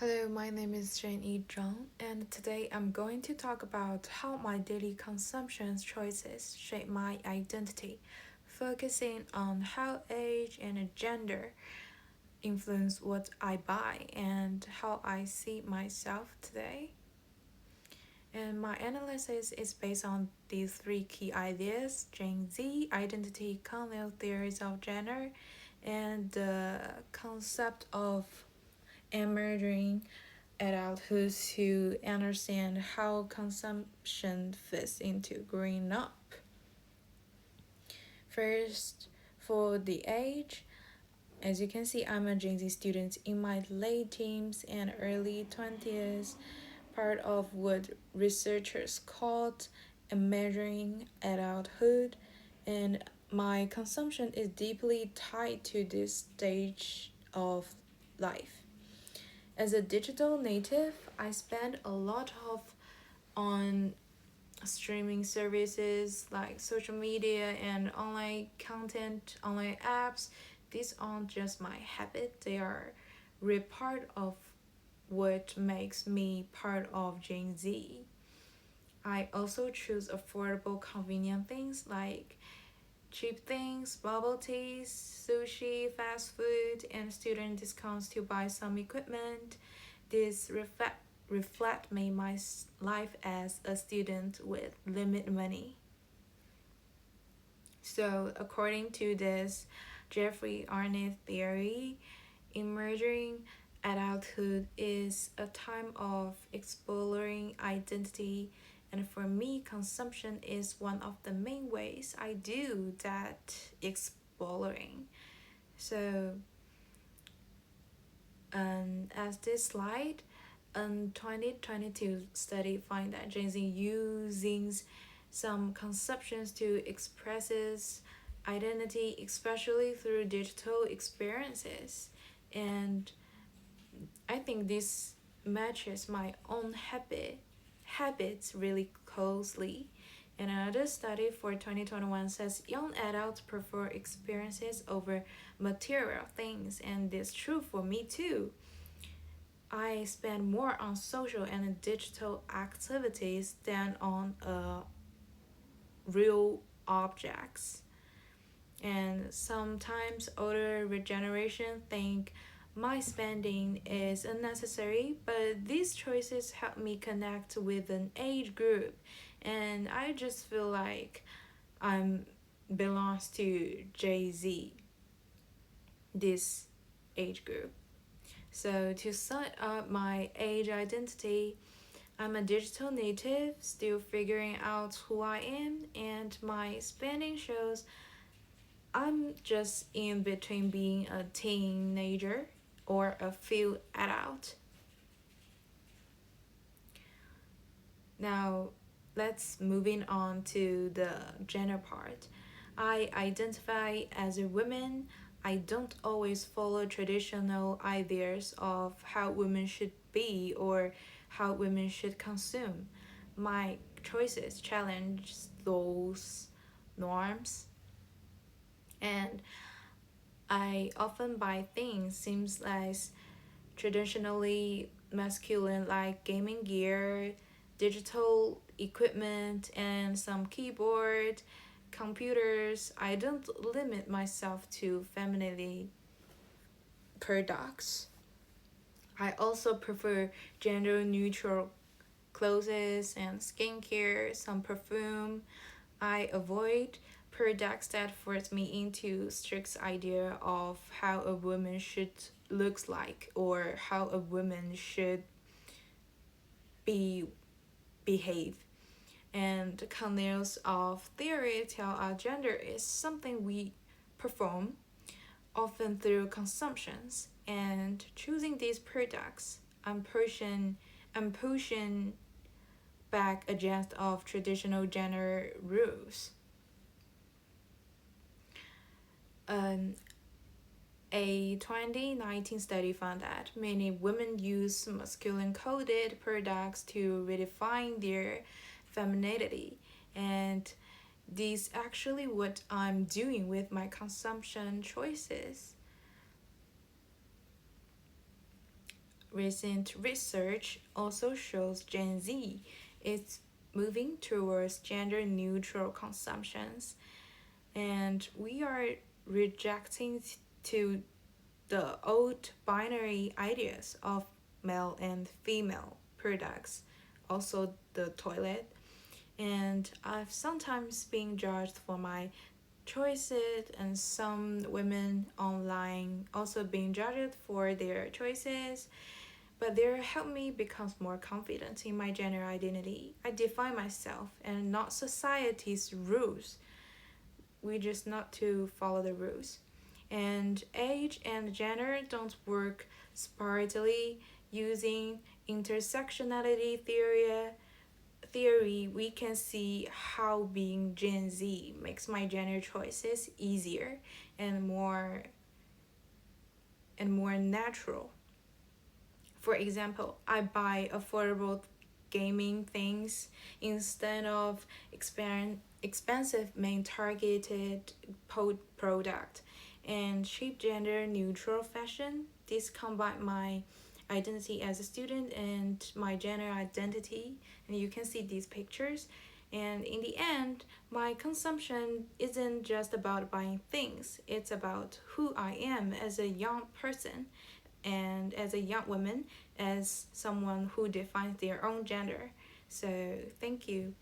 Hello, my name is Zhang, and today I'm going to talk about how my daily consumption choices shape my identity, focusing on how age and gender influence what I buy and how I see myself today. And my analysis is based on these three key ideas: Gen Z, identity, colonial theories of gender, and the concept of emerging adulthood to understand how consumption fits into growing up. First, for the age, as you can see, I'm a Gen Z student in my late teens and early 20s, part of what researchers called emerging adulthood, and my consumption is deeply tied to this stage of life. As a digital native, I spend a lot of on streaming services like social media and online content, online apps. These aren't just my habit, they are real part of what makes me part of Gen Z. I also choose affordable, convenient things like cheap things, bubble teas, sushi, fast food, and student discounts to buy some equipment. This reflect me my life as a student with limited money. So according to this Jeffrey Arnett theory, emerging adulthood is a time of exploring identity, and for me consumption is one of the main ways I do that exploring. So as this slide, 2022 study find that Gen Z using some conceptions to expresses identity, especially through digital experiences. And I think this matches my own habits really closely. And another study for 2021 says young adults prefer experiences over material things, and this is true for me too. I spend more on social and digital activities than on real objects. And sometimes older generation think my spending is unnecessary, but these choices help me connect with an age group, and I just feel like I'm belongs to Jay Z, this age group. So to sum up my age identity, I'm a digital native, still figuring out who I am, and my spending shows I'm just in between being a teenager or a few adult. Now, let's moving on to the gender part. I identify as a woman. I don't always follow traditional ideas of how women should be or how women should consume. My choices challenge those norms, and I often buy things seems less traditionally masculine like gaming gear, digital equipment, and some keyboard, computers. I don't limit myself to femininity products. I also prefer gender neutral clothes and skincare, some perfume. I avoid products that force me into strict idea of how a woman should looks like or how a woman should be behave. And Cornell's of theory tell our gender is something we perform often through consumptions, and choosing these products I'm pushing back against of traditional gender rules. Um, A 2019 study found that many women use masculine coded products to redefine their femininity, and this actually what I'm doing with my consumption choices. Recent research also shows Gen Z is moving towards gender neutral consumptions, and we are rejecting to the old binary ideas of male and female products, also the toilet. And I've sometimes been judged for my choices, and some women online also being judged for their choices, but they help me become more confident in my gender identity. I define myself and not society's rules. We just not to follow the rules. And age and gender don't work separately. Using intersectionality theory, we can see how being Gen Z makes my gender choices easier and more natural. For example, I buy affordable gaming things instead of expensive main targeted product, and cheap gender neutral fashion. This combine my identity as a student and my gender identity, and you can see these pictures. And in the end, my consumption isn't just about buying things, it's about who I am as a young person and as a young woman, as someone who defines their own gender. So, thank you.